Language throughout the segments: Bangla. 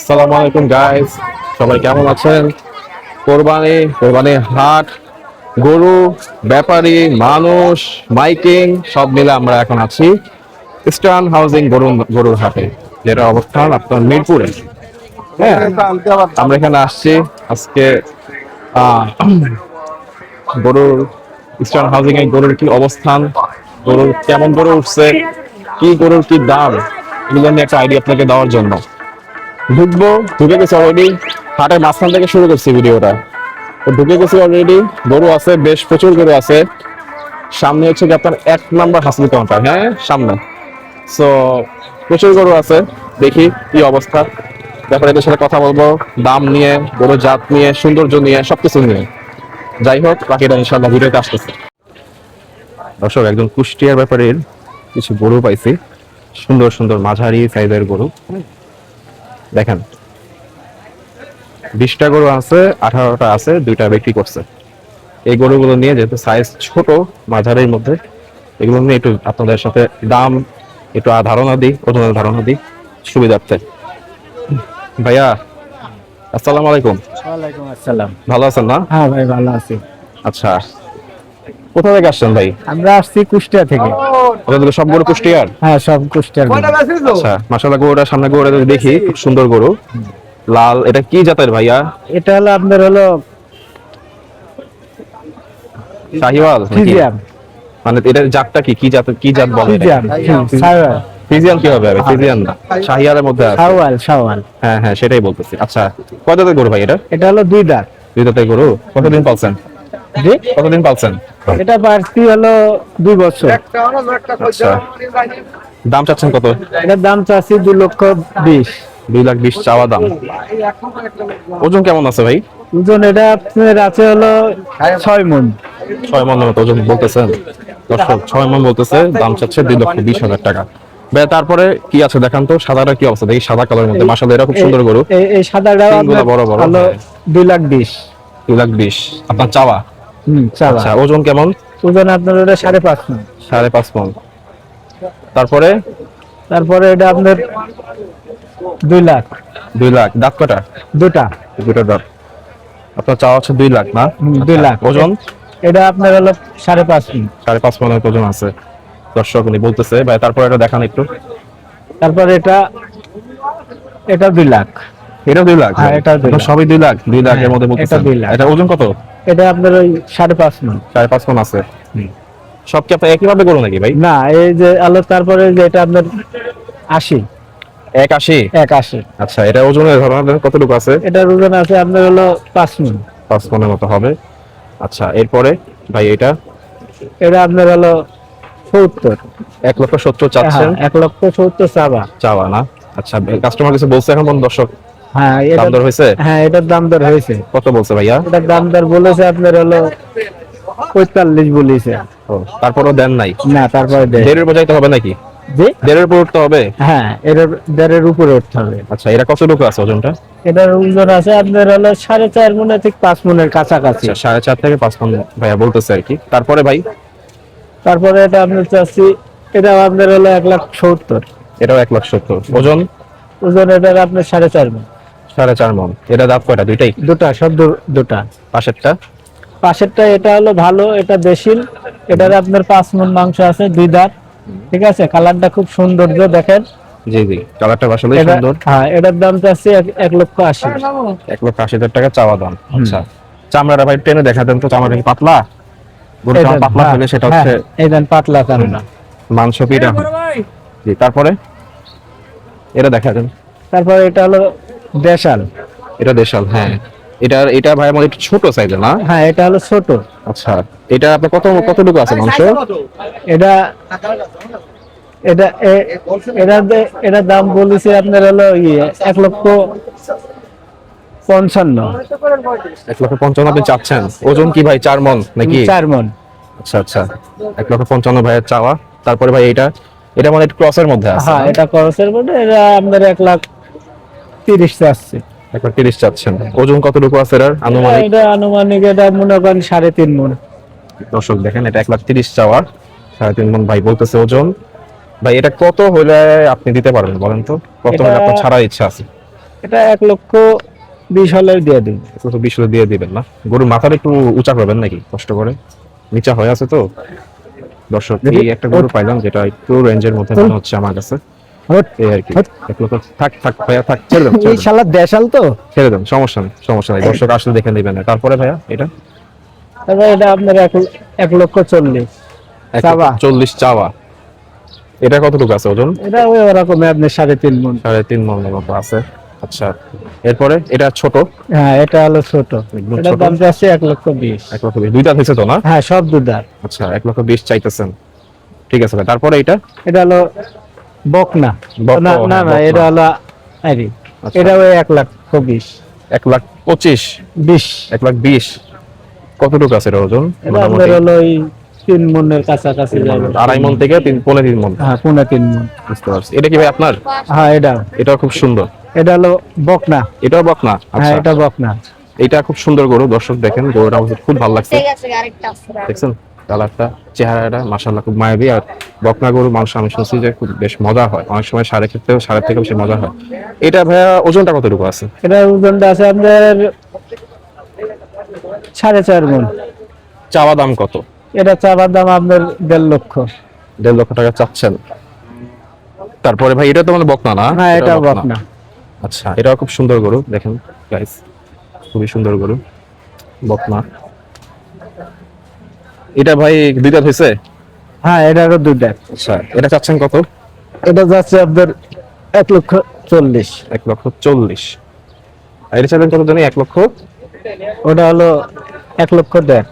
আসসালামু আলাইকুম গাইস, সবাই কেমন আছেন? কোরবানি হাট, গরু, ব্যাপারী, মানুষ, মাইকিং সব মিলে আমরা এখন আছি ইস্টার্ন হাউজিং গরুর হাটে, যেটা অবস্থান আপনার মিরপুরে। হ্যাঁ, আমরা এখানে আসছি আজকে গরুর ইস্টার্ন হাউজিং এর গরুর কি অবস্থান, গরুর কেমন গরু উঠছে, কি গরুর কি দাম, এগুলো নিয়ে একটা আইডিয়া আপনাকে দেওয়ার জন্য ঢুকে গেছে অলরেডি। হাটের মাঝখান থেকে শুরু করছি ভিডিওটা, তো ঢুকে গেছি অলরেডি। গরু আছে, বেশ প্রচুর গরু আছে। সামনে হচ্ছে কি আপনার 1 নম্বর হাসিল কাউন্টার, হ্যাঁ সামনে। সো প্রচুর গরু আছে, দেখি কি অবস্থা, ব্যাপারে এদের সাথে কথা বলবো, দাম নিয়ে, গরুর জাত নিয়ে, সৌন্দর্য নিয়ে, সবকিছু নিয়ে। যাই হোক, বাকিটা ইনশাল্লাহ ভিডিওতে আসতেছে। দর্শক, একজন কুষ্টিয়ার ব্যাপারের কিছু গরু পাইছি, সুন্দর সুন্দর মাঝারি সাইজের গরু। দেখেন, 20টা গরু আছে, 18টা আছে, 2টা বিক্রি করছে। এই গরুগুলো নিয়ে, যেহেতু সাইজ ছোট মাঝারির মধ্যে, এগুলো নিয়ে একটু আপনাদের সাথে দাম একটু ধারণা দিই, ওজনের ধারণা দিই সুবিধার্থে। ভাইয়া আসসালামু আলাইকুম। ওয়ালাইকুম আসসালাম। ভালো আছেন না? হ্যাঁ ভাই, ভালো আছি। আচ্ছা, কোথা থেকে আসছেন ভাই? আমরা আসছি কুষ্টিয়া থেকে। আপনাদের সব গরু কুষ্টিয়ার? হ্যাঁ, সব কুষ্টিয়ার গরু। আচ্ছা, মাশাআল্লাহ, গরুটা সামনে গরুটা যদি দেখি, খুব সুন্দর গরু, লাল। এটা কি জাতের ভাইয়া? এটা হলো আপনার হলো শাহিওয়াল নাকি? ফ্রিজিয়ান। মানে এটার জাতটা কি, কি জাত, কি জাত বলে? ফ্রিজিয়ান, শাওয়াল। ফ্রিজিয়ান কি হবে? ফ্রিজিয়ান না, শাহিওয়ালের মধ্যে আছে। শাওয়াল, শাওয়াল। হ্যাঁ হ্যাঁ, সেটাই বলতেছি। আচ্ছা, কয় দাঁতের গরু ভাই এটা? এটা হলো 2 দাঁত। 2 দাঁতের গরু। কতদিন পালছেন? জি, কতদিন পালছেন? এটা পারছি হলো 2 বছর। আচ্ছা, দাম চাচ্ছেন কত? এটার দাম চাচ্ছি 2,20,000। 2,20,000 চাওয়া দাম। ওজন কেমন আছে ভাই? ওজন এটা আপনার আছে হলো 6 মণ। 6 মণ মতো ওজন বলতেছেন। দর্শক, 6 মণ বলতেছে, দাম চাচ্ছে 2,20,000 টাকা। ভাই তারপরে কি আছে দেখান তো, সাদাটা কি অবস্থা দেখি, সাদা কালারের মধ্যে। মাশাআল্লাহ, এটা খুব সুন্দর গরু। এই সাদাটা সিংগুলো বড় বড়। হলো 2,20,000। 2,20,000 আপনার চাওয়া? চাওয়া। আচ্ছা, ওজন কেমন? ওজন আপনার ওটা 5.5 মণ। 5.5 মণ। তারপরে এটা আপনার 2 লাখ। 2 লাখ। দাঁত কটা? দুটা দাঁত। আপনার চাওয়া হচ্ছে 2 লাখ না? 2 লাখ। ওজন? এটা আপনার হলো 5.5 মণ। 5.5 মণের ওজন আছে। দর্শক উনি বলতেছে ভাই, তারপর এটা দেখান একটু। তারপর এটা 2 লাখ। এটা 2 লাখ? হ্যাঁ, এটা 2 লাখ। সবই 2 লাখ। 2 লাখের মধ্যে বলতেছে। এটা 2 লাখ। এটা ওজন কত? এটা আপনার ওই 5.5 মণ। 5.5 মণ আছে। সব কি আপনার একই ভাবে গরু নাকি ভাই? না, এই যে আলো, তারপরে যে এটা আপনার 80। 81? আচ্ছা, এটা ওজনের ধরনের কতটুকু আছে? এটার ওজন আছে আপনার হলো 5 মণ। 5 মণের মতো হবে। আচ্ছা, এরপরে ভাই এটা আপনার হলো 70। 1,70,000 চাচ্ছেন? 1,70,000 চাওয়া না? আচ্ছা, কাস্টমার কিছু বলছে এখন দর্শক? হ্যাঁ, দাম দর হয়েছে? হ্যাঁ, এটার দাম দর হয়েছে। কত বলছে ভাইয়া? এটার দাম দর বলেছে আপনার হলো 45 বলেছে। ও, তারপরও দেন নাই? না, তারপরে দেড়ের উপর যাইতে হবে নাকি? জি, দেড়ের উপর উঠতে হবে? হ্যাঁ, এটার উপরে উঠতে হবে। আচ্ছা, এটা কতটুকু আছে ওজনটা? এটার ওজন আছে আপনার হলো 4.5 মণ থেকে 5 মণের কাছাকাছি। আচ্ছা, 4.5 থেকে 5 মণ ভাইয়া বলতেছে আর কি। তারপরে ভাই তারপরে এটা আপনার চাচ্ছি, এটাও আপনার হলো 1,70,000। এটাও 1,70,000। ওজন? ওজন এটার আপনার 4.5 মণ। 4.5 মণ। এটা দাঁত কয়টা? দুইটাই? দুটা, সব দুটা। পাশেরটা? পাশেরটা এটা হলো ভালো, এটা দেশিল। এটার আপনার 5 মণ মাংস আছে, 2 দাঁত। ঠিক আছে, কালারটা খুব সৌন্দর্য দেখেন। জি জি, কালারটা আসলে সুন্দর। হ্যাঁ, এটার দাম চাচ্ছি 1,80,000। 1,80,000 টাকা চাওয়া দাম। আচ্ছা, চামড়াটা ভাই টেনে দেখা দেন তো, চামড়া কি পাতলা? গরুটা পাতলা হলে সেটা হচ্ছে এই দেন, পাতলা চামড়া, মাংস পিঠা। জি, তারপরে এটা দেখা দেন। তারপরে এটা হলো দেশাল। এটা দেশাল, হ্যাঁ। এটা ভাই আমার একটু ছোট সাইজের না? হ্যাঁ, এটা হলো ছোট। আচ্ছা, এটা আপনার কতটুকু আছে মাংস? এটা এটা এটা দাম বলেছে আপনার হলো 1,55,000। 1,55,000 আপনি চাচ্ছেন? ওজন কি ভাই 4 মণ নাকি? 4 মণ। আচ্ছা আচ্ছা, 1,55,000 ভাইয়ের চাওয়া। তারপরে ভাই এটা মানে একটু ক্রসের মধ্যে আছে। হ্যাঁ, এটা খরচের মধ্যে। এটা আপনার 1,30,000 চাচ্ছে। 1,30,000 চাচ্ছেন। ওজন কতটুকু আছে এর আনুমানিক? এটা আনুমানিক এটা মনে করেন 3.5 মণ। দর্শক দেখেন, এটা 1,30,000 চাওয়া, 3.5 মণ ভাই বলতেছে ওজন। ভাই এটা কত হলে আপনি দিতে পারবেন বলেন তো? কত হলে আপনার ছাড়ার ইচ্ছা আছে? এটা 1,20,000 হলে দিয়ে দিন। 120 হলে দিয়ে দিবেন না? গরুর মাথাটা একটু উঁচা করবেন নাকি কষ্ট করে, নিচা হয়ে আছে তো। দর্শক এই একটা গরু পাইলাম যেটা একটু রেঞ্জের মধ্যে মনে হচ্ছে আমার কাছে, এই আর কি। 1 লক্ষ থাক থাক ভাইয়া থাক, ছেড়ে দেন এই শালা দেশাল তো। ছেড়ে দেন, সমস্যা নেই সমস্যা নেই, দর্শক আসলে দেখে নেবেন। তারপরে ভাইয়া এটা তবে এটা আপনার 1,40,000 চাওয়া। 140 চাওয়া। এটা কতটুকু আছে ওজন? এটা ওই ওরকম আপনার 3.5 মণ। 3.5 মনের মতো আছে। আচ্ছা, এরপরে এটা ছোট। হ্যাঁ, এটা হলো ছোট। একদম এটার ছোট। দাম চাচ্ছে 1,20,000। 1 লক্ষ 20, দুইটা হয়েছে তো না? হ্যাঁ, সব দুধার। আচ্ছা, 1 লক্ষ 20 চাইতেছেন, ঠিক আছে ভাই। তারপরে এটা এটা হলো বকনা। বকনা, না না হ্যাঁ, না, বকনা। এটা হলো আরি। আচ্ছা। এটা ওই 1,20,000। 1,25,000, 20। 1,20,000 কতটুকু আছে এটা ওজন? এটা মোটামুটি আপনার হলো ওই 3 মণের কাছাকাছি যাবে। 2.5 মণ থেকে 3 মণ। হ্যাঁ, 3.5 মণ। বুঝতে পারছি। এটা কি ভাই আপনার? হ্যাঁ, এটা এটাও খুব সুন্দর। এটা হলো বকনা। এটাও বকনা? হ্যাঁ, আচ্ছা, এটা বকনা। এটা খুব সুন্দর গরু, দর্শক দেখেন গরুটা আমার খুব ভালো লাগছে। ঠিক আছে, আরেকটা আছে। দেখছেন কালারটা, চেহারাটা মাশাআল্লাহ খুব মায়াবী। আর বকনা গরু মাংস আমি শুনছি যে খুব বেশ মজা হয়, অনেক সময় সারের থেকে বেশি মজা হয়। এটা ভাইয়া ওজনটা কতটুকু আছে? এটার ওজনটা আছে আপনার 4.5 মণ। চাওয়া দাম কত? এটা চাবার দাম আপনার 1.5 লক্ষ। 1.5 লক্ষ টাকা চাচ্ছেন। তারপরে ভাই এটা তো মানে বকনা না? হ্যাঁ, এটা এটাও বকনা। আচ্ছা, এটাও খুব সুন্দর গরু, দেখেন গাইস, খুবই সুন্দর গরু, বকনা। এটা ভাই দুইটা হয়েছে? হ্যাঁ, এটারও দুধের। আচ্ছা, এটা চাচ্ছেন কত? এটা যাচ্ছে আপনার 1,40,000। 1,40,000। আর এটা চাচ্ছেন কত জানি? 1 লক্ষ, ওটা হলো 1,50,000।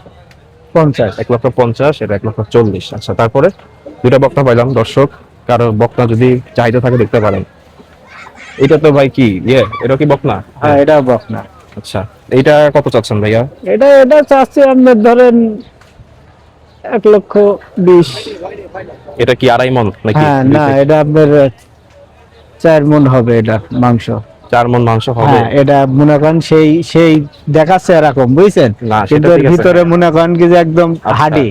1,50,000, এটা 1,40,000। আচ্ছা, তারপরে দুইটা বকনা পাইলাম। দর্শক কারো বকনা যদি চাহিদা থাকে দেখতে পারেন। এটা তো ভাই কি এটা কি বকনা? হ্যাঁ, এটা বকনা। আচ্ছা, এইটা কত চাচ্ছেন ভাইয়া? এটা চাচ্ছে আপনার ধরেন 1,20,000। এটা কি 2.5 মণ নাকি? হ্যাঁ, না, এটা আপনার 4 মণ হবে এটা মাংস। 4 মণ মাংস হবে? হ্যাঁ, এটা মনে করেন সেই সেই দেখাচ্ছে এরকম, বুঝছেন? না, সেটা কিন্তু এর ঠিক আছে। ভিতরে মনে করেন কি যে একদম আচ্ছা। হাডি।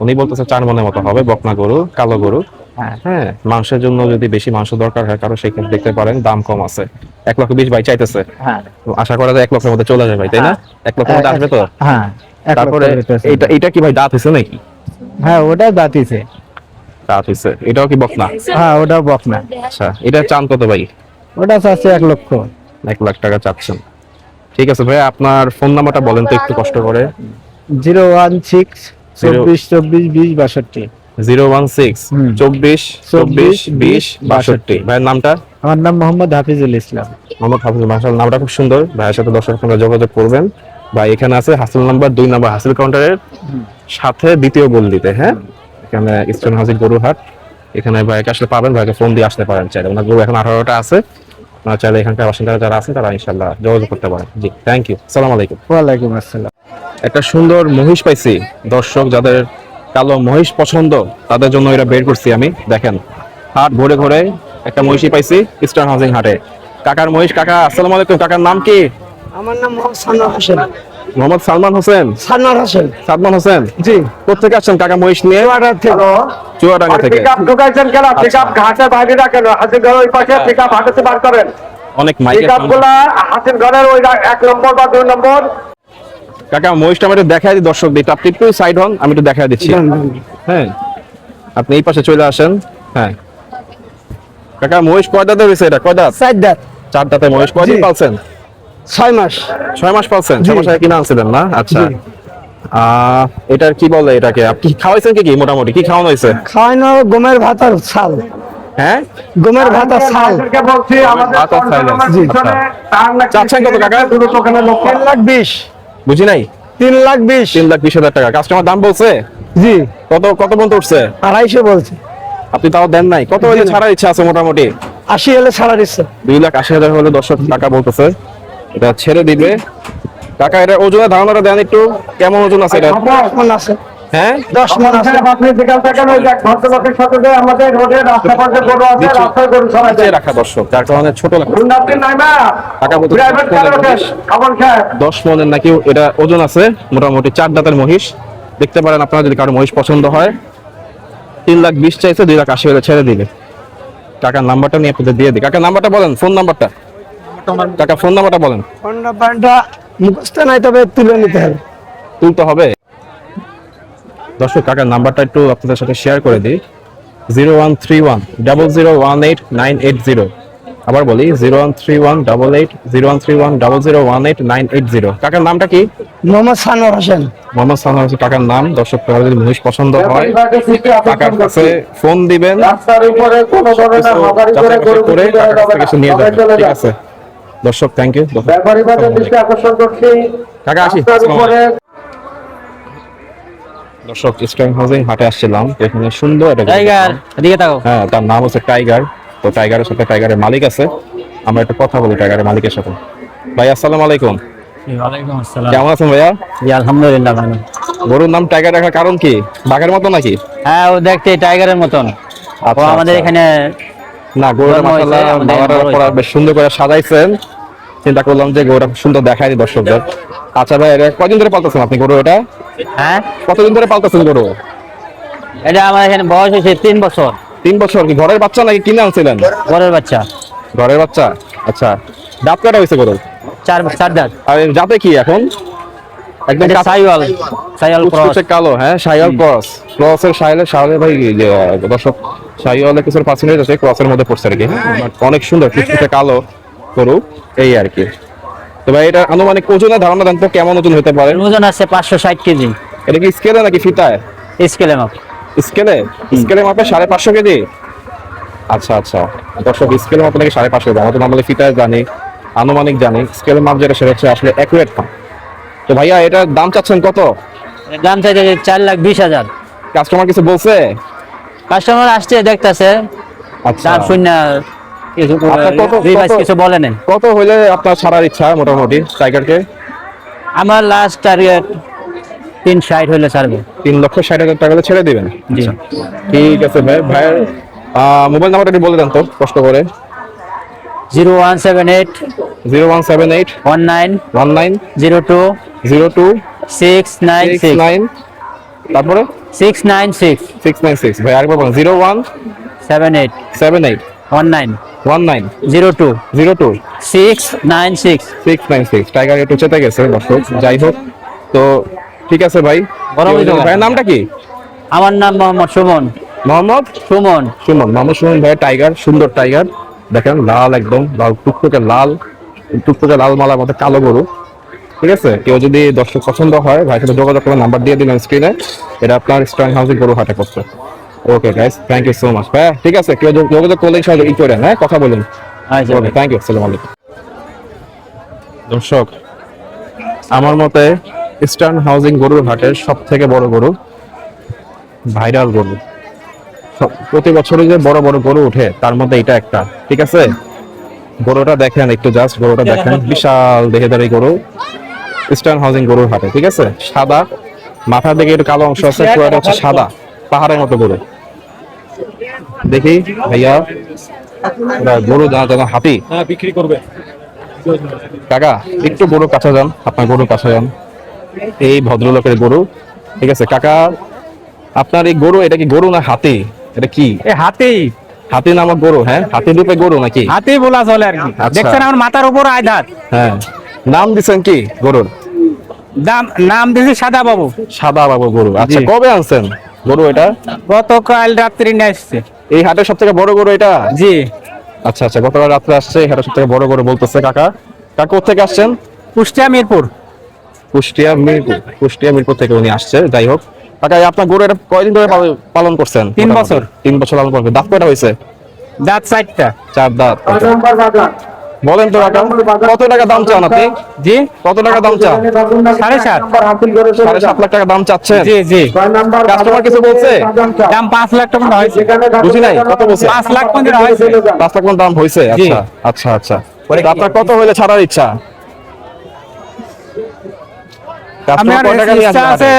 উনি বলতেছে 4 মণের মতো হবে, বকনা গরু, কালো গরু। হ্যাঁ, হ্যাঁ, মাংসের জন্য যদি বেশি মাংস দরকার হয় কারো, সেক্ষেত্রে দেখতে পারেন, দাম কম আছে। 1,20,000 ভাই চাইতেছে। হ্যাঁ, তো আশা করা যায় 1 লক্ষের মধ্যে চলে যাবে ভাই, তাই না? 1 লক্ষের মধ্যে আসবে তো? হ্যাঁ, 1 তারপরে লক্ষের ভিতরে। এটা কি ভাই দাঁত হয়েছে নাকি? হ্যাঁ, ওটা দাঁতিছে। দাঁত হয়েছে। এটাও কি বকনা? হ্যাঁ, ওটা বকনা। আচ্ছা, এটা চান কত ভাই? ওটা চাচ্ছে 1 লক্ষ। 1 লাখ টাকা চাচ্ছেন। ঠিক আছে ভাই, আপনার ফোন নাম্বারটা বলেন তো একটু কষ্ট করে। 016 24 24 20 62। 016 হুম। 24 24 20 62। ভাইয়ের নামটা? আমার নাম মোহাম্মদ হাফিজুল ইসলাম। মোহাম্মদ হাফিজুল, মাশাআল্লাহ, নামটা খুব সুন্দর। ভাইয়ের সাথে দর্শক আপনারা যোগাযোগ করবেন। ভাই এখানে আছে হাসিল নাম্বার 2 নাম্বার হাসিল কাউন্টারের সাথে দ্বিতীয় গলিতে। হ্যাঁ, এখানে ইস্টার্ন হাউজিং গরুহাট। এখানে ভাইকে আসলে পাবেন, ভাইকে ফোন দিয়ে আসতে পারেন চাইলে। ওনার গরু এখন 18টা আছে, আপনারা চাইলে এখানকার বাসিন্দারা যারা আছেন তারা ইনশাআল্লাহ যোগাযোগ করতে পারেন। জি, থ্যাংক ইউ, আসসালামু আলাইকুম। ওয়ালাইকুম আসসালাম। একটা সুন্দর মহিষ পাইছি দর্শক, যাদের কালো মহিষ পছন্দ তাদের জন্য এটা বের করছি আমি। দেখেন, হাট ঘুরে ঘুরে একটা মহিষই পাইছি ইস্টার্ন হাউজিং হাটে। কাকার মহিষ। কাকা আসসালামু আলাইকুম। কাকার নাম কি? আমার নাম মোহাম্মদ সানোয়ার হোসেন। মোহাম্মদ সালমান হোসেন। সানোয়ার হোসেন। সাদমান হোসেন, জি। কোথেকে আসছেন কাকা মহিষ নিয়ে? চুয়াডাঙ্গা থেকে। পিকআপ ঢুকাইছেন কেন? পিকআপ ঘাটে বাইরে রাখেন, হাসির ঘরের ওই পাশে পিকআপ হাঁটাতে বার করেন। অনেক মাইকের পিকআপ গুলা হাসির ঘরের ওই 1 নম্বর বা 2 নম্বর। কাকা মহিষটা আমি একটু দেখাই দিই দর্শক দিই, আপনি একটু সাইড হন, আমি একটু দেখাই দিচ্ছি। হ্যাঁ, আপনি এই পাশে চলে আসেন। হ্যাঁ কাকা, মহিষ কয় দাঁতে হয়েছে? এটা কয় দাঁত? 4 দাঁত। 4 দাঁতে মহিষ। কয়দিন জি। পালছেন? 6 মাস। 6 মাস পালছেন? জি। 6 মাস আগে কিনা আনছিলেন না? আচ্ছা, জি। এটার কি বলে, এটাকে আপনি খাওয়াইছেন কি মোটামুটি কি খাওয়ানো হয়েছে? খাওয়ানো গমের ভাত আর ছাল। হ্যাঁ, গমের ভাত আর ছাল। বলছি ভাত আর ছাল আছে। জি। চাচ্ছেন কত কাকা? 3,20,000। বুঝি নাই। 3,20,000। 3,20,000 টাকা কাস্টমার দাম বলছে? জি। কত কত পর্যন্ত উঠছে? 250 বলছে। আপনি তাও দেন নাই? কত হলে ছাড়ার ইচ্ছা আছে মোটামুটি? 80 হলে ছাড়া দিচ্ছে। 2,80,000 হলে দর্শক টাকা বলতেছে এটা ছেড়ে দিবে। কাকা, এটা ওজনের ধারণাটা দেন একটু, কেমন ওজন আছে এটা? 10 মণ আছে। হ্যাঁ, 10 মণ আছে। আপনি বিকাল থেকে ওই যে ভদ্রলোকের সাথে যে আমাদের রোডে রাস্তা পাশে গরু আছে, নিচে- রাস্তায় গরু সরাই নিচে রাখা দর্শক, যার কারণে ছোট লাগে। উন্নতি নাই না। টাকা বলতে প্রাইভেট কারে ওঠেন, খাবার খায়। 10 মনের নাকি এটা ওজন আছে মোটামুটি। 4 দাঁতের মহিষ। দেখতে পারেন আপনারা যদি কারো মহিষ পছন্দ হয়। 3,20,000 চাইছে, 2,80,000 হলে ছেড়ে দিবে। কাকার নাম্বারটা নিয়ে আপনাদের দিয়ে দিই। কাকা নাম্বারটা বলেন, ফোন নাম্বারটা। কাকা ফোন নাম্বারটা বলেন। ফোন নাম্বারটা মুখস্থ নাই, তবে তুলে নিতে হবে। তুলতে হবে। দর্শক কাকার নাম্বারটা একটু আপনাদের সাথে শেয়ার করে দিই। 0131001890। আবার বলি 0131880131001890। কাকার নামটা কি? মোহাম্মদ সানোয়ার হোসেন। মোহাম্মদ সানোয়ার হোসেন কাকার নাম। দর্শক কাকার যদি মহিষ পছন্দ হয় কাকার কাছে ফোন দিবেন, রাস্তার উপরে কোনো ধরনের হকারি করে গরু করে বিক্রি করা কাকার যাবে কাছে না। কিছু নিয়ে সবাই যাবেন। চলে ঠিক যান। আছে দর্শক, থ্যাংক ইউ। ব্যাপারী বাজার দৃষ্টি আকর্ষণ করছি। কাকা আসি। রাস্তার উপরে দর্শক স্ট্রং হাউজিং হাটে আসছিলাম, এখানে সুন্দর একটা গরু টাইগার, দেখলাম। এদিকে তাকাও। হ্যাঁ, তার নাম হচ্ছে টাইগার। তো টাইগারের সাথে টাইগারের মালিক আছে, আমরা একটা কথা বলি টাইগারের মালিকের সাথে। ভাই আসসালামু আলাইকুম, ওয়ালাইকুম আসসালাম। কেমন আছেন ভাইয়া? জি আলহামদুলিল্লাহ ভালো। গরুর নাম টাইগার রাখার কারণ কি? বাঘের মতো নাকি? হ্যাঁ, ও দেখতে টাইগারের মতন। ও আমাদের এখানে না, গরুটা জন্ম হয়েছে, মাশাআল্লাহ আমাদের মালার বড় পর বেশ সুন্দর করে সাজাইছেন। চিন্তা করলাম যে গরুটা খুব সুন্দর দেখাই দিই দর্শকদের। আচ্ছা ভাই, এটা কয়দিন ধরে পালতেছেন আপনি গরু? এটা হ্যাঁ, কতদিন ধরে পালতেছেন গরু? এটা আমার এখানে বয়স হয়েছে 3 বছর। 3 বছর। কি ঘরের বাচ্চা নাকি কিনে আনছিলেন? ঘরের বাচ্চা। ঘরের বাচ্চা। আচ্ছা, দাঁত কাটা হয়েছে গরু? 4 দাঁত। আর এর জাতে কি এখন? একদম এটা সাইওয়াল ক্রস। কুচকুচে কালো। হ্যাঁ, শাইওয়াল ক্রস। ক্রসের শাইওয়ালে ভাই যে দর্শক শাইওয়ালে কিছু পার্সেন্টেজ আছে, ক্রসের মধ্যে পড়ছে আর কি। অনেক সুন্দর কুচকুচে কালো গরু, এই আর কি। তো ভাই এটা আনুমানিক ওজনের ধারণা দেন তো, কেমন ওজন হতে পারে? এর ওজন আছে 560 কেজি। এটা কি স্কেলে নাকি ফিতায়? স্কেলে মাপ। স্কেলে? স্কেলে মাপে 550 কেজি। আচ্ছা আচ্ছা, দর্শক স্কেলে মাপে নাকি 550 কেজি। আমরা তো নর্মালি ফিতায় জানি, আনুমানিক জানি, স্কেলে মাপ যেটা সেটা হচ্ছে আসলে অ্যাকুরেট মাপ। তো ভাইয়া এটার দাম চাচ্ছেন কত? এর দাম চাইছে 4,20,000। কাস্টমার কিছু বলছে? কাস্টমার আসছে, দেখতেছে, আচ্ছা, দাম শূন্য কিছু আপনার কিছু বলে নেন। কত হইলে আপনার ছাড়ার ইচ্ছা মোটামুটি টাইগারকে? আমার লাস্ট টার্গেট 360 হইলে ছাড়বে। 3,60,000 টাকা হলে ছেড়ে দিবেন? জি। ঠিক আছে ভাই। ভাইয়ের মোবাইল নাম্বারটা একটু বলে দেন তো কষ্ট করে। 0178 0178 19 19 02 02 696 69, তারপরে 696 696। ভাই আরেকবার বলেন। 78 0178 19 19 02 02 696। 696। টাইগার একটু চেতে গেছে দর্শক, যাই হোক। তো ঠিক আছে ভাই। বড় হইলো। ভাইয়ের নামটা কি? আমার নাম মোহাম্মদ সুমন। মোহাম্মদ সুমন। মোহাম্মদ সুমন ভাই। টাইগার, সুন্দর টাইগার, দেখেন লাল, একদম লাল টুকটুকে লাল, টুকটুকে লাল মালার মধ্যে কালো গরু। ঠিক আছে, কেউ যদি দর্শক পছন্দ হয় ভাইয়ের সাথে যোগাযোগ করে, নাম্বার দিয়ে দিলেন স্ক্রিনে। এটা আপনার স্ট্রং হাউসিং গরু হাটে করছে। Okay guys, thank you so much ভাই। ঠিক আছে, কেউ যোগাযোগ করলে সবাই ই করেন, হ্যাঁ কথা বলুন। আচ্ছা ওকে, থ্যাংক ইউ, আসসালামু আলাইকুম। দর্শক আমার মতে ইস্টার্ন হাউজিং গরুর হাটের সব থেকে বড় গরু, ভাইরাল গরু, প্রতি বছরই যে বড় বড় গরু উঠে তার মধ্যে এটা একটা। ঠিক আছে, গরুটা দেখেন একটু, জাস্ট গরুটা দেখেন, বিশাল দেহেদারি গরু ইস্টার্ন হাউজিং গরুর হাটে। ঠিক আছে, সাদা, মাথার দিকে একটু কালো অংশ আছে, পুরোটা হচ্ছে সাদা পাহাড়ের মতো গরু। দেখি ভাইয়া, এরা গরু জানা হাতি বিক্রি করবে। কাকা একটু গরু কাছে যান, আপনার গরু কাছে যান। এই ভদ্রলোকের গরু। ঠিক আছে কাকা, আপনার এই গরু, এটা কি গরু না হাতি? এটা কি? এ হাতি। হাতি নামক গরু? হ্যাঁ, হাতি রূপে গরু নাকি? হাতি বলা চলে আর কি। আচ্ছা। দেখছেন আমার মাথার উপর আইধার। হ্যাঁ, নাম দিছেন কি গরুর? নাম দিয়েছি সাদা বাবু। সাদা বাবু গরু। আচ্ছা, জি। কবে আনছেন গরু এটা? গতকাল রাত্রি নিয়ে আসছে। এই হাটের সব থেকে বড় গরু এটা? জি। আচ্ছা আচ্ছা, গতকাল রাত্রে আসছে, এই হাটের সব থেকে বড় গরু বলতেছে কাকা। কাকা কোথেকে আসছেন? কুষ্টিয়া মিরপুর। কুষ্টিয়া মিরপুর থেকে উনি আসছে। যাই হোক কাকা, আপনার গরু এটা কয়দিন ধরে পালন করছেন? 3 বছর। 3 বছর লালন করছেন। দাঁত কয়টা হয়েছে? দাঁত 4টা। 4 দাঁত। 6 নম্বর বাজার। বলেন তো কাকা, কত টাকা দাম চান আপনি? জি। কত টাকা দাম চান? 7.5 নম্বর হাসিল করে চলে 7.5 লাখ টাকা দাম চাচ্ছেন? জি জি। 6 নম্বর কাস্টমার কিছু বলছে? দাম 5 লাখ টাকা হয়েছে। বুঝি নাই, কত বলছে? 5 লাখ পর্যন্ত হয়েছে। 5 লাখ দাম হয়েছে? জি। আচ্ছা আচ্ছা আচ্ছা। তো আপনার কত হইলে ছাড়ার ইচ্ছা? আমার কাস্টমার কত টাকা নিয়ে ইচ্ছা আসবে? আছে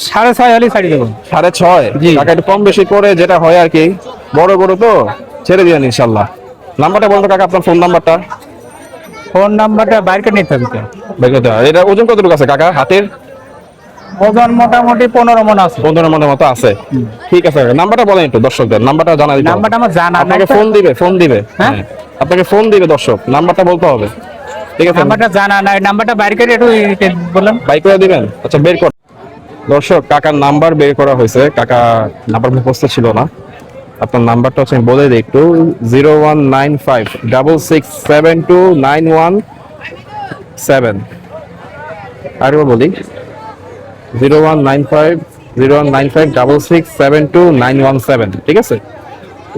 6.5 হলে ছাড়ি দেবো। 6.5? জি। টাকা একটু কম বেশি করে যেটা হয় আর কি, বড় গরু তো ছেড়ে দিবেন ইনশাল্লাহ। নাম্বারটা বলতো কাকা, আপনার ফোন নাম্বারটা। ফোন নাম্বারটা বাইর করে নিতে হবে তো। এটা ওজন কতটুকু আছে কাকা হাতের? ওজন মোটামুটি 15 মণ আছে। 15 মনের মতো আছে। ঠিক আছে কাকা, নাম্বারটা বলেন একটু দর্শকদের, নাম্বারটা জানা দিতে হবে। নাম্বারটা আমার জানা নাই। আপনাকে ফোন দিবে হ্যাঁ? হ্যাঁ, আপনাকে ফোন দিবে দর্শক, নাম্বারটা বলতে হবে। ঠিক আছে, নাম্বারটা জানা নাই, নাম্বারটা বাইর করে একটু বললাম। বাই করে দিবেন। আচ্ছা বের কর দর্শক, কাকার নাম্বার বের করা হয়েছে, কাকা নাম্বার মুখস্থ ছিল না। আপনার নাম্বারটা হচ্ছে আমি বলে দিই একটু, 019566729117। আরেকবার বলি, 019566729117। ঠিক আছে,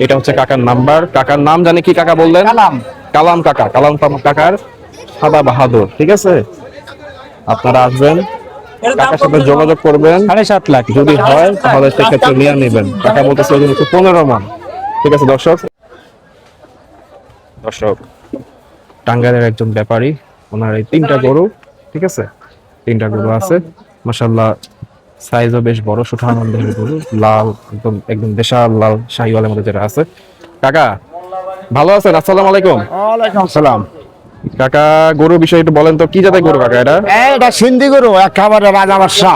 এটা হচ্ছে কাকার নাম্বার। কাকার নাম জানি কি কাকা বললেন? কালাম। কালাম কাকা, কালাম কাকার সাদা বাহাদুর। ঠিক আছে, আপনারা আসবেন, কাকার সাথে যোগাযোগ করবেন। 7.5 লাখ যদি হয় তাহলে সেক্ষেত্রে নিয়ে নেবেন। টাকা বলতেছে ওজন হচ্ছে 15 মান। ঠিক আছে দর্শক, টাঙ্গাইলের একজন ব্যাপারী, ওনার এই 3টা গরু, ঠিক আছে 3টা গরু আছে মাশাআল্লাহ, সাইজও বেশ বড়, সুঠামদের গরু, লাল একদম দেশাল লাল শাহিওয়ালের মধ্যে যেটা আছে। কাকা ভালো আছেন? আসসালামু আলাইকুম। ওয়ালাইকুম সালাম। কাকা গরু বিষয়ে একটু বলেন তো, কি জাতের গরু কাকা এটা? এটা সিন্ধি গরু, একেবারে রাজা বাদশা।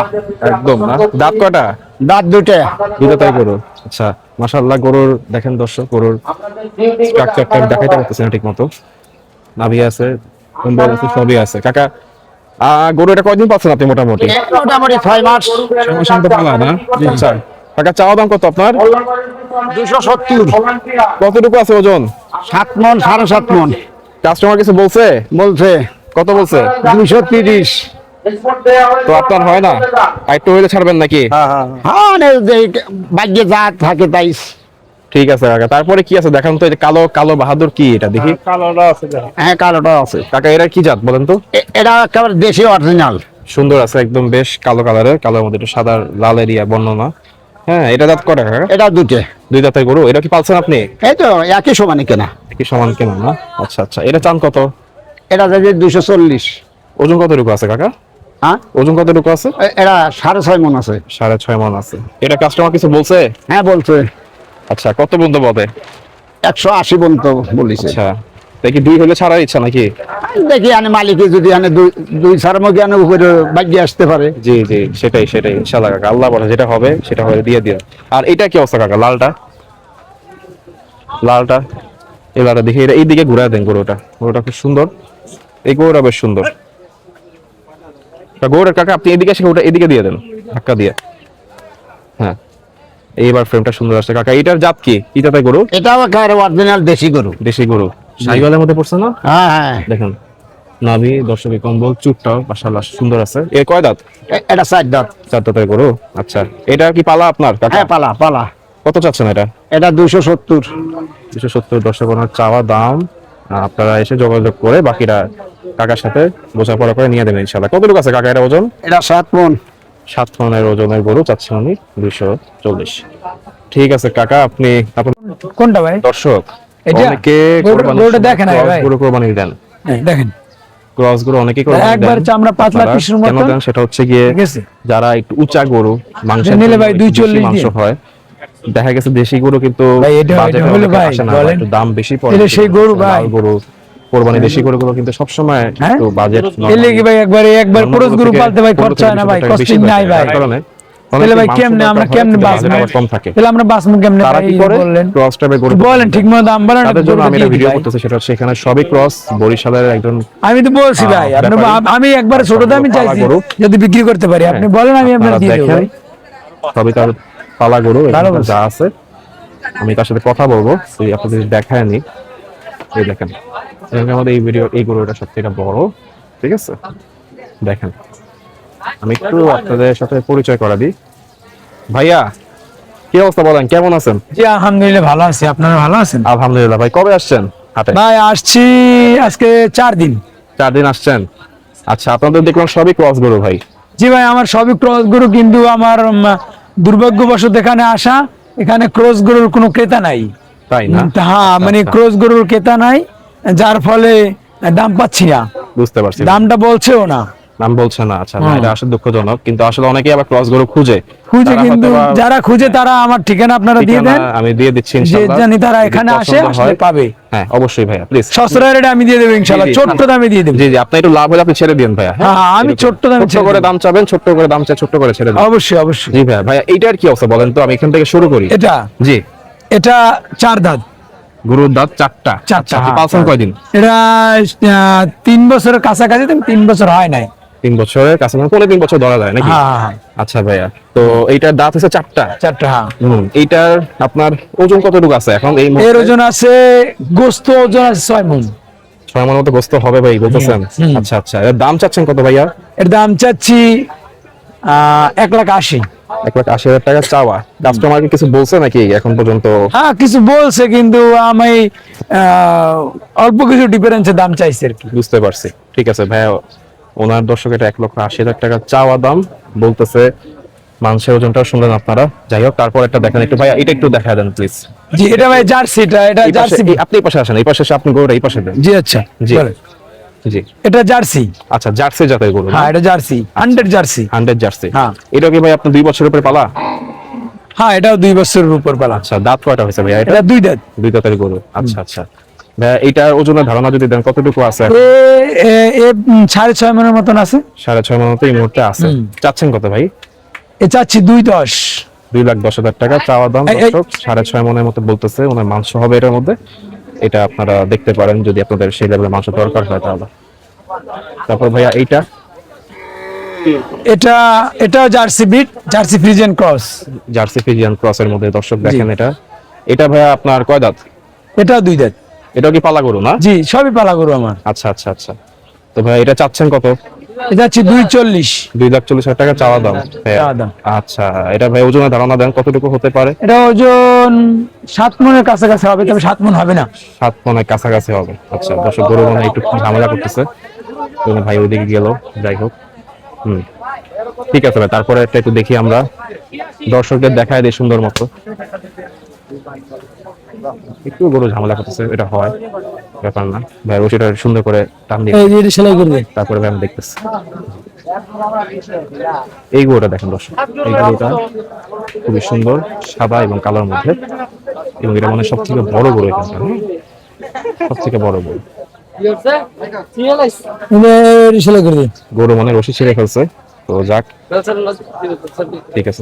একদম না, দাঁত কয়টা? দাঁত দুটে। দুটো তাই গরু। আচ্ছা মাশাআল্লাহ, গরুর দেখেন দর্শক, গরুর স্ট্রাকচারটা দেখাইতে পারতেছি না ঠিক মতো। নাভি আছে, কম্বল আছে, সবই আছে। কাকা গরু এটা কয়দিন পাচ্ছেন আপনি মোটামুটি? মোটামুটি 6 মাস। শান্ত পালা না? আচ্ছা কাকা, চাওয়া দাম কত আপনার? 270। কতটুকু আছে ওজন? 7 মণ, 7.5 মণ। কাস্টমার কিছু বলছে? বলছে কত বলছে? 230। তো আপনার হয় না, আর একটু হইলে ছাড়বেন নাকি? হ্যাঁ, ভাগ্যে যা থাকে তাই। ঠিক আছে কাকা, তারপরে কি আছে দেখান তো। এই যে কালো কালো বাহাদুর, কি এটা দেখি? হ্যাঁ, কালোটা আছে। কাকা এরা কি জাত বলেন তো? এটা একেবারে দেশি অরিজিনাল। সুন্দর আছে একদম, বেশ কালো কালারের, কালোর মধ্যে একটু সাদা লাল এরিয়া বর্ণনা। হ্যাঁ, এটা দাঁত কটা কাকা? এটা দুটে। দুই দাঁতের গরু। এটা কি পালছেন আপনি? এই তো একই সমানে কেনা। কি সমান কেনা না? আচ্ছা আচ্ছা, এটা চান কত? এটা যাচ্ছে 240। ওজন কতটুকু আছে কাকা? হ্যাঁ, ওজন কতটুকু আছে? এটা 6.5 মণ আছে। 6.5 মণ আছে। এটা কাস্টমার কিছু বলছে? হ্যাঁ, বলছে। আচ্ছা, কত বন্ধু বলে? 180 পর্যন্ত বলিছে। আচ্ছা, দেখি দুই হলে ছাড়ার ইচ্ছা নাকি? দেখি আনে মালিকে যদি আনে দুই সার মধ্যে আনে উপরে ভাগ্যে আসতে পারে। জি জি, সেটাই ইনশাআল্লাহ কাকা, আল্লাহ বলে যেটা হবে সেটা হয়ে দিয়ে দিও। আর এটা কি অবস্থা কাকা? লালটা এই লালটা দেখি, এটা এইদিকে ঘুরে দেন। গরুটা খুব সুন্দর, এই গরুটা বেশ সুন্দর। গরুটা কাকা আপনি এদিকে এসে ওটা এদিকে দিয়ে দেন, ধাক্কা দিয়ে। হ্যাঁ, এইবার ফ্রেমটা সুন্দর আসছে কাকা। এটার জাত কি? কি জাতের গরু? এটাও একেবারে অরিজিনাল দেশি গরু। দেশি গরু, শাহিওয়ালের মধ্যে পড়ছে না? হ্যাঁ হ্যাঁ, দেখেন নাভি, দর্শকের কম্বল, চুটটাও মাশাআল্লাহ সুন্দর আছে। এর কয় দাঁত? এটা 4 দাঁত। 4 দাঁতের গরু। আচ্ছা, এটা কি পালা আপনার কাকা? হ্যাঁ, পালা। কত চাচ্ছেন এটা? এটা 270। 270 দর্শক ওনার চাওয়া দাম। আপনারা এসে যোগাযোগ করে বাকিটা কাকার সাথে বোঝাপড়া করে নিয়ে দেবেন ইনশাআল্লাহ। কতটুকু আছে কাকা এটা ওজন? এটা 7 মণ। 7 মণের ওজনের গরু চাচ্ছেন উনি 240। ঠিক আছে কাকা, আপনি কোনটা ভাই? দর্শক এটা? অনেকে গরুটা দেখেন ভাই। গরু কোরবানি দেন, দেখেন ক্রস গরু অনেকে কোরবানি দেন। একবার চামড়া পাতলা আপনারা টিস্যুর কেন মতো। দেন সেটা হচ্ছে গিয়ে, ঠিক আছে, যারা একটু উঁচা গরু মাংস নিলে ভাই 240 মাংস দিয়ে। হয়, দেখা গেছে দেশি গরু কিন্তু ভাই, এটা বাজেটে হলো অনেকে ভাই, আসে না, বলেন। একটু দাম বেশি পড়ে। এটা সেই গরু ভাই। লাল গরু কোরবানি দেশি গরুগুলো কিন্তু সবসময় হ্যাঁ? একটু বাজেট এলে কি ভাই একবার পুরো গরু পালতে ভাই খরচা হয় না ভাই, কস্টিং নাই ভাই। তাহলে ভাই কেমনে আমরা কেমনে বাঁচবো? কম থাকে। তাহলে আমরা বাঁচবো কেমনে তারা ভাই? কি করে? বললেন ক্রস টাইপের গরু বলেন, ঠিক মতো দাম বলেন। তাদের জন্য আমি একটা গরুটা ভিডিও দিয়ে দিই করতেছি, সেটা হচ্ছে এখানে সবই ক্রস, বরিশালের একজন। ভাই। আমি তো বলছি ভাই, আপনি ব্যাপারী। আমি একবার ছোট দামই পালা চাইছি গরু। যদি বিক্রি করতে পারি। আপনি বলেন, আমি আপনার আপনারা দিয়ে দেব দেখেন, ভাই। সবই তার পালা গরু, ভালো এখানে বলছে। যা আছে আমি তার সাথে কথা বলবো, সেই আপনাদের দেখায় নি। এই দেখেন, এখানে আমাদের এই গরুটা সবথেকে বড়। ঠিক আছে, দেখেন আমি একটু আপনাদের সাথে পরিচয় করা দিই। ভাইয়া কি অবস্থা বলেন, কেমন আছেন? জি আলহামদুলিল্লাহ ভালো আছি, আপনারা ভালো আছেন? আলহামদুলিল্লাহ। ভাই কবে আসছেন হাটে? ভাই আসছি আজকে 4 দিন। 4 দিন আসছেন। আচ্ছা, আপনাদের দেখলাম সবই ক্রস গরু ভাই। জি ভাই, আমার সবই ক্রস গরু, কিন্তু আমার দুর্ভাগ্যবশত এখানে আসা, এখানে ক্রস গরুর কোনো ক্রেতা নাই। তাই না? হ্যাঁ, মানে আচ্ছা, ক্রস গরুর ক্রেতা নাই, যার ফলে দাম পাচ্ছি না, বুঝতে পারছি। দামটা বলছেও না। নাম বলছে না, আচ্ছা না, এটা আসলে দুঃখজনক, কিন্তু আসলে অনেকেই আবার ক্রস গরু খুঁজে তারা কিন্তু হয়তোবা যারা খুঁজে তারা আমার ঠিকানা আপনারা দিয়ে ঠিকানা দেন, আমি দিয়ে দিচ্ছি যে ইনশাআল্লাহ। জানি তারা যদি এখানে আসে পছন্দ আসলে হয়, পাবে। হ্যাঁ অবশ্যই ভাইয়া প্লিজ। সস্তা রেটে আমি দিয়ে দেবো ইনশাআল্লাহ, জি, জি। ছোট্ট দামে দিয়ে দেবো। জি জি, আপনি একটু লাভ হলে আপনি ছেড়ে দিন ভাইয়া। হ্যাঁ, আমি এরকম। ছোট্ট দামে ছোট্ট ছেড়ে করে দেব। দাম চাবেন, ছোট্ট করে দাম চাই, ছোট্ট করে ছেড়ে দিন। অবশ্যই অবশ্যই। জি ভাইয়া। ভাইয়া এইটার কি অবস্থা বলেন তো, আমি এখান থেকে শুরু করি। এটা জি, এটা 4 দাঁত। গরুর দাঁত চারটা। চারটা, আচ্ছা, আপনি হ্যাঁ, পালছেন কয়দিন? এটা 3 বছরের কাছাকাছি, 3 বছর হয় নাই। 3 বছরের কাছে, মানে 3 বছর ধরা যায় নাকি? হ্যাঁ হ্যাঁ, আচ্ছা ভাইয়া, তো এইটার দাঁত হচ্ছে চারটা। 4টা। হ্যাঁ, এইটার আপনার ওজন কতটুকু আছে এখন এই এর মুহূর্তে? ওজন আছে, গোস্ত ওজন আছে 6 মণ। 6 মণ মতো গোস্ত হবে ভাই বলতেছেন? হুম। আচ্ছা আচ্ছা, এর দাম চাচ্ছেন কত ভাইয়া? এর দাম চাচ্ছি 1,80,000। 1,80,000 টাকা চাওয়া। কাস্টমারকে কিছু বলছে নাকি এখন পর্যন্ত? হ্যাঁ, কিছু বলছে, কিন্তু আমি অল্প কিছু ডিফারেন্সে দাম চাইছি আর কি। বুঝতে পারছি, ঠিক আছে ভাইয়া। ওনার দর্শক এটা 1,80,000 টাকা চাওয়া দাম বলতেছে। মাংসের ওজনটাও শুনলেন আপনারা। যাই হোক, তারপর একটা দেখেন একটু ভাইয়া, এটা একটু দেখা দেন প্লিজ। জি, এটা ভাই জার্সিটা, এটা জার্সি। আপনি এই পাশে আসেন, এই পাশে এসে আপনি গরুটা এই পাশে দেন। জি আচ্ছা, জি বলেন। জি। এটা জার্সি। আচ্ছা, জার্সি জাতের গরু না? হ্যাঁ, এটা জার্সি, 100 জার্সি। 100 জার্সি। হ্যাঁ। এটা কি ভাই আপনার 2 বছরের উপরে পালা? হ্যাঁ, এটাও 2 বছরের উপর পালা। আচ্ছা, দাঁত কয়টা হয়েছে ভাইয়া এটা? এটা 2 দাঁত। 2 দাঁতের গরু। আচ্ছা আচ্ছা ভাইয়া, এইটার ওজনের ধারণা যদি দেন কতটুকু আছে? এ 6.5 মণের মতন আছে। 6.5 মণ মতো এই মুহূর্তে আছে। চাচ্ছেন কত ভাই? এ চাচ্ছি 2.10। 2,10,000 টাকা চাওয়া দাম। এই- দর্শক 6.5 মণের মতো বলতেছে। ওনার মাংস হবে এটার মধ্যে। এটা আপনারা দেখতে পারেন যদি আপনাদের সেই লেভেলের মাংস দরকার হয় তাহলে। তারপর ভাইয়া এইটা? এটাও জার্সি বিট, Jersey Friesian cross. Jersey Friesian ক্রসের মধ্যে দর্শক দেখেন এটা। এটা ভাইয়া আপনার কয় দাঁত? এটাও 2 দাঁত। এটাও কি পালা গরু না? জি, সবই পালা গরু আমার। আচ্ছা আচ্ছা আচ্ছা। তো ভাই এটা চাচ্ছেন কত? এটা চাচ্ছি 2.40। 2,40,000 টাকা চাওয়া দাম। হ্যাঁ। চাওয়া দাম। আচ্ছা, এটা ভাই ওজনের ধারণা দেন কতটুকু হতে পারে? এটা ওজন 7 মণের কাছাকাছি হবে, তবে 7 মণ হবে না। 7 মণের কাছাকাছি হবে। আচ্ছা, দর্শক গরু মনে হয় একটু ঝামেলা করতেছে। কোনো ভাই ওইদিকে গেল, যাই হোক। ঠিক আছে ভাই, তারপরে একটা একটু দেখি আমরা, দর্শকদের দেখায় দিই সুন্দর মতো। একটু গরু ঝামেলা করতেছে, এটা হয়, ব্যাপার না ভাই। ওটা সুন্দর করে টান দিয়ে এই যে এটা সেলাই করবে। তারপরে ভাই আমি দেখতেছি। এই গরুটা দেখেন দর্শক, এই গরুটা খুবই সুন্দর, সাদা এবং কালোর মধ্যে, এবং এটা মানে সব থেকে বড় গরু এখানকার, সব থেকে বড় গরু। এটা সেলাই করবে। গরু মানে রশি ছিঁড়ে ফেলছে, তো যাক, ঠিক আছে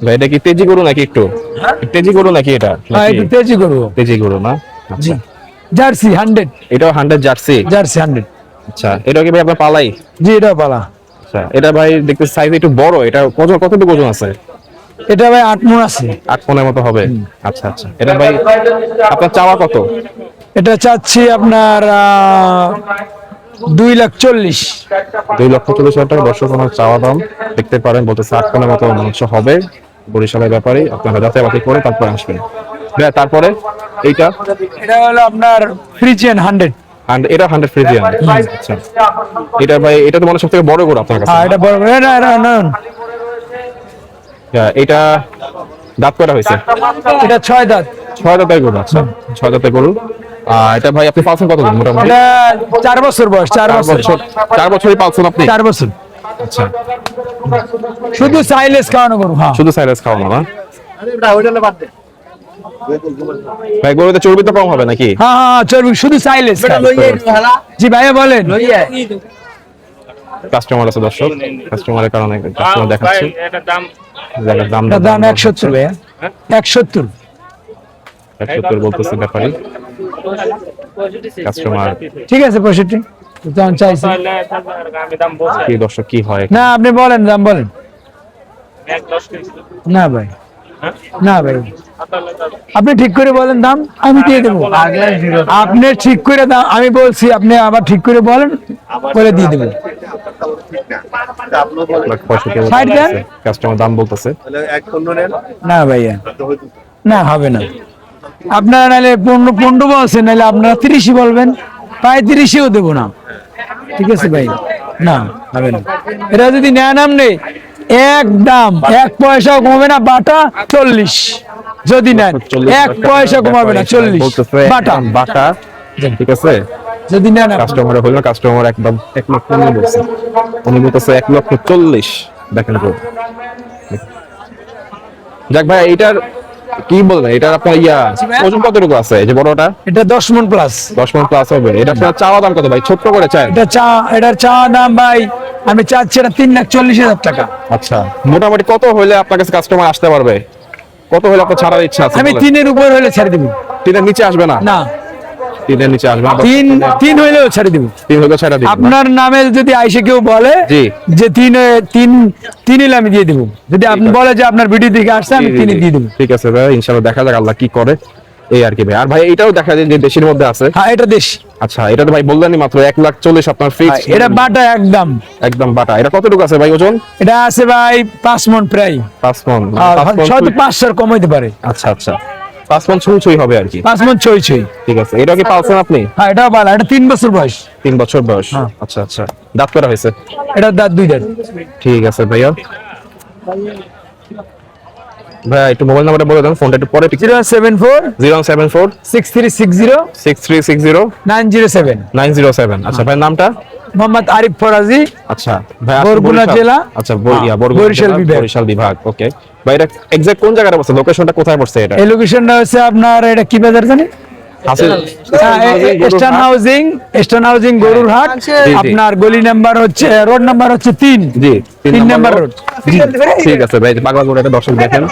ভাই। এটা কি তেজি গরু নাকি? একটু তেজি গরু নাকি এটা? হ্যাঁ, নাকি এটা তেজি করবো। তেজি গরু না? জি, আচ্ছা, জার্সি 100। এটাও 100 জার্সি। জার্সি 100। আচ্ছা, এটা কি ভাই আপনার পালাই? জি, এটাও পালা। আচ্ছা, এটা ভাই দেখতে সাইজ একটু বড়। এটা কতটুকু ওজন আছে? এটা ভাই 8 মণ আছে। 8 মণের মতো হবে। আচ্ছা আচ্ছা, এটা ভাই আপনার চাওয়া কত? এটা চাচ্ছি আপনার 2,40,000। 2,40,000 টাকা দর্শক আমার চাওয়া দাম। দেখতে পারেন, বলতেছে 8 মণের মতো মাংস হবে। বরিশালের ব্যাপারে আপনারা যাচাই বাছাই করে তারপরে আসবেন। ভাইয়া তারপরে এইটা? এটা হলো আপনার ফ্রিজিয়ান 100। এটা 100 ফ্রিজিয়ান। আচ্ছা, এটা ভাই, এটা তো মানে সবথেকে বড় গরু আপনার কাছে। হ্যাঁ, এটা বড় বড়। না, এটা দাঁত কয়টা হয়েছে? এটা 6 দাঁত। 6 দাঁতের গরু। আচ্ছা, 6 দাঁতের গরু। এটা ভাই আপনি পালছেন কতদিন মোটামুটি? এটা 4 বছর বয়স। 4 বছর। 4 বছরই পালছেন আপনি? 4 বছর। আচ্ছা, শুধু সাইলেস খাওয়ানো গরু। হ্যাঁ, শুধু সাইলেন্স খাওয়ানো না? ভাই গরুতে চর্বি তো কম হবে নাকি? হ্যাঁ হ্যাঁ, চর্বি, শুধু সাইলেস। জি ভাইয়া বলেন। কাস্টমার আছে দর্শক, কাস্টমারের কারণে কাস্টমার দেখাচ্ছি। দাম এটার দাম 170 ভাইয়া। 170। 170 বলতেছে ব্যাপারী কাস্টমার। ঠিক আছে, 65 দাম চাইছি। কি দর্শক কি হয়? না, আপনি বলেন, দাম বলেন। না ভাই, না ভাই, আপনি ঠিক করে বলেন দাম, আমি দিয়ে দেবো। আপনি ঠিক করে দাম, আমি বলছি, আপনি আবার ঠিক করে বলেন, বলে দিয়ে দেবো। 60 দেন। কাস্টমার দাম বলতেছে। না ভাইয়া, না হবে না। আপনারা নাহলে 15 বলছেন, নাহলে আপনারা 30 বলবেন, 35ও দেবো না। ঠিক আছে ভাই, না হবে না। এটা যদি নেন আপনি, একদম 1 পয়সাও কমবে না। বাটা 40 যদি নেন, 1 পয়সা কমাবে না। 40 বলতেছে বাটা। বাটা, ঠিক আছে। যদি না কাস্টমার হইল না, কাস্টমার একদম 1 লক্ষ নিয়ে বলছে, উনি বলতেছে 1,40,00,000 দেখেন তো। যাক ভাই, এটার কি বলবেন, এটার আপনার ওজন কতটুকু আছে এই যে বড়টা? এটা 10 মণ প্লাস। 10 মণ প্লাস হবে। এটা আপনার চাওয়া দাম কত ভাই, ছোট্ট করে চাই? এটার চা দাম ভাই আমি চাচ্ছি এটা 3,40,000 টাকা। আচ্ছা, মোটামুটি কত হইলে আপনার কাছে কাস্টমার আসতে পারবে? কত হইলে আপনার ছাড়ার ইচ্ছা আছে? আমি 3 এর উপর হলে ছেড়ে দিব। 3 এর নিচে আসবে না? না, 3 এর নিচে আসবে না। 3 হইলেও ছেড়ে দিব। 3 হইলে ছেড়ে দিবেন? আপনার নামে যদি আইসে কেউ বলে জি। যে 3 হলে আমি দিয়ে দিব, যদি আপনি বলে যে আপনার ভিডিও থেকে আসছে আমি 3 দিয়ে দিব। ঠিক আছে ভাই, ইনশাআল্লাহ দেখা যাক আল্লাহ কি করে, এই আর কি ভাই। আর ভাই এটাও দেখা যায় যে দেশের মধ্যে আছে। হ্যাঁ, এটা দেশ। আচ্ছা, এটা তো ভাই বললেনই মাত্র 1,40,000 আপনার ফিক্স। এটা বাটা একদম একদম বাটা। এটা কতটুকু আছে ভাই ওজন? এটা আছে ভাই 5 মণ প্রায়। 5 মণ। হয়তো 500 কম হইতে পারে। আচ্ছা আচ্ছা, 5 মণ ছুঁই হবে আর কি। 5 মণ ছই। ঠিক আছে, এটা কি পালছেন আপনি? হ্যাঁ, এটাও ভালো। এটা 3 বছর বয়স। 3 বছর বয়স। আচ্ছা আচ্ছা, দাঁত করা হয়েছে? এটা দাঁত 2 দাঁত। ঠিক আছে ভাইয়া। ভাই একটু মোবাইল নাম্বারটা বলে দেন, ফোনটা একটু পরে। 074 074 6360 6360 907। 907। আচ্ছা ভাই, নামটা? মোহাম্মদ আরিফ ফরাজি। আচ্ছা ভাই, বরগুনা জেলা। আচ্ছা, বরিশাল বিভাগ। বরিশাল বিভাগ। ওকে ভাই, এটা এক্সাক্ট কোন জায়গায় পড়ছে, লোকেশনটা কোথায় পড়ছে এটা? এই লোকেশনটা হচ্ছে আপনার এটা কি বাজার জানেন? ইস্টার্ন হাউজিং গরুর হাট। আপনার গলি নাম্বার হচ্ছে, রোড নাম্বার হচ্ছে 3। জি, 3 নাম্বার রোড। ঠিক আছে ভাই, পাগলা গরু এটা দর্শক দেখেন,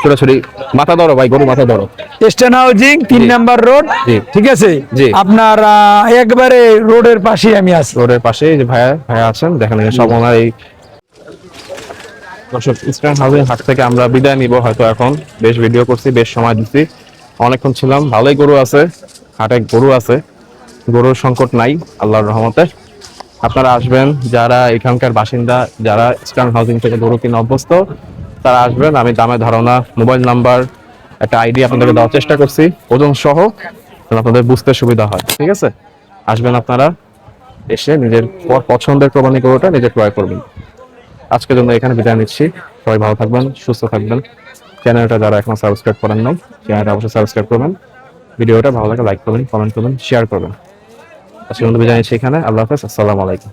সরাসরি মাথা ধরো ভাই, গরু মাথা ধরো। Eastern housing 3 number road. জি। ঠিক আছে। জি। আপনার একবারে রোডের পাশেই আমি আছি। রোডের পাশে এই যে ভাইয়া আছেন, দেখেন সব ওনার এই দর্শক। ইস্টার্ন হাউজিং হাট থেকে আমরা বিদায় নিব হয়তো এখন। বেশ ভিডিও করছি, বেশ সময় দিচ্ছি, অনেকক্ষণ ছিলাম। ভালোই গরু আছে হাটে, গরু আছে, গরুর সংকট নাই আল্লাহর রহমতে। আপনারা আসবেন, যারা এখানকার বাসিন্দা, যারা ইস্টার্ন হাউজিং থেকে গরু কিনে অভ্যস্ত, তারা আসবেন। আমি দামে ধারণা, মোবাইল নাম্বার, একটা আইডি আপনাদেরকে দেওয়ার চেষ্টা করছি ওজন সহ, যেন আপনাদের বুঝতে সুবিধা হয়। ঠিক আছে, আসবেন আপনারা, এসে নিজের পছন্দের কোরবানি গরুটা নিজে ক্রয় করবেন। আজকের জন্য এখানে বিদায় নিচ্ছি। সবাই ভালো থাকবেন, সুস্থ থাকবেন। চ্যানেলটা যারা এখনো সাবস্ক্রাইব করেন নাই, চ্যানেলটা অবশ্যই সাবস্ক্রাইব করবেন। ভিডিওটা ভালো লাগে লাইক করবেন, কমেন্ট করবেন, শেয়ার করবেন। আজকের জন্য বিদায় নিচ্ছি এখানে। আল্লাহ হাফেজ, আসসালামু আলাইকুম।